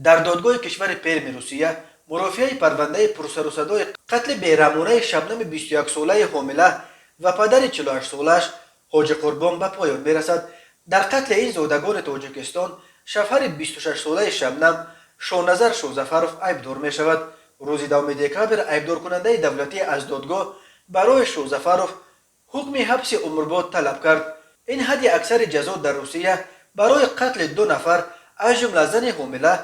در دادگاه کشور پرم روسیه مرافعه پرونده پرسر و صدای قتل بیرحمانه شبنم 21 ساله حامله و پدر 48 سالش حاجی قربان به پایان میرسد. در قتل این زادگان تاجیکستان شوهر 26 ساله شبنم شاهنظر شوزفروف عیبدار می شود. روز 2 دکامبر عیبدار کننده دولتی از دادگاه برای شوزفروف حکم حبس عمرباد طلب کرد. این حد اکثر جزا در روسیه برای قتل 2 نفر از جمله زن حامله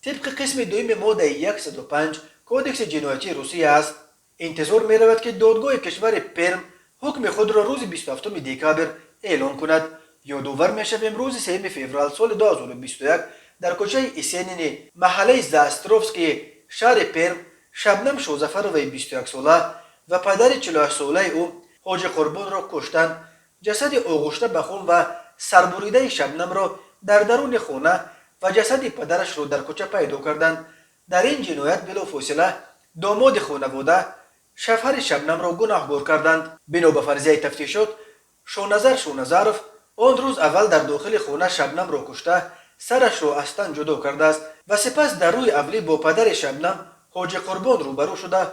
طبق قسم دوم ماده 105 کودکس جنایتی روسیه است. انتظار می رود که دادگاه کشور پرم حکم خود را روز 27 دکامبر اعلان کند. یادآور می شویم روز 3 فوریه سال 2021 در کوچه اسینین محله زاستروفسکی شهر پرم شبنم شوزفروف 21 ساله و پدر 48 ساله او حاجی قربان را کشتند. جسد آغشته به خون و سربریده شبنم را در درون خانه و جسد پدرش را در کوچه پیدا کردند. در این جنایت بلافاصله داماد خانواده شوهر شبنم را گناهکار کردند. بنا به فرضیه تفتیشات شاهنظر شوزفروف آن روز اول در داخل خانه شبنم را کشته سرش را از تن جدا کرده است و سپس در روی ابری با پدر شبنم حاجی قربان روبرو شده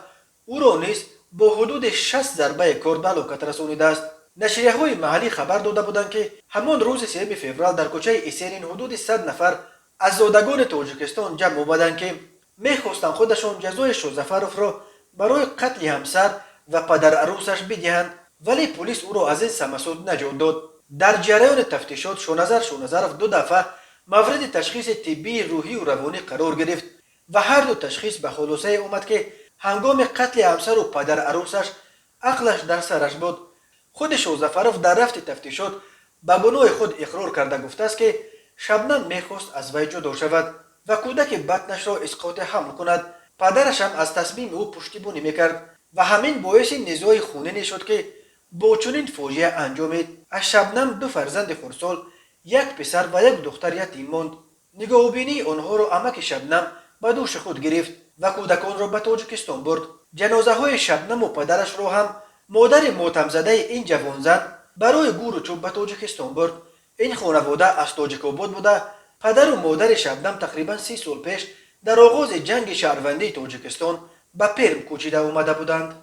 او را نیز با حدود 60 ضربه کار به هلاکت رسانیده است. نشریه‌های محلی خبر داده بودند که همان روز 3 فوریه در کوچه اسیرین حدود 100 نفر از زادگان تاجیکستان جمع آمدند که می‌خواستند خودشان جزای شوزفروف را برای قتل همسر و پدر عروسش بدهند، ولی پلیس او را از این سمسود نجات داد. در جریان تفتیشات شاهنظر شوزفروف 2 دفعه مورد تشخیص طبی روحی و روانی قرار گرفت و هر دو تشخیص به خلاصه آمد که هنگام قتل همسر و پدر عروسش عقلش در سرش بود. خود شوزفروف در رفت تفتیشات به گناه خود اقرار کرده گفته است که شبنم میخواست از وی جدا شود و کودک بطنش را اسقاط حمل کند. پدرش هم از تصمیم او پشتیبانی میکرد و همین باعث نزاع خونین شد که با چنین فاجعه انجامید. از شبنم 2 فرزند خردسال، 1 پسر و 1 دختر یتیم ماند. نگاهبینی آنها را عمک شبنم به دوش خود گرفت و کودکان را به تاجیکستان برد. جنازه های شبنم و پدرش را هم مادر ماتم زده این جوان زن برای گور و چوب به تاجیکستان برد. این خانواده از تاجیک‌آباد بوده. پدر و مادر شبنم تقریبا 30 سال پیش در آغاز جنگ شهروندی تاجیکستان به پرم کوچیده آمده بودند.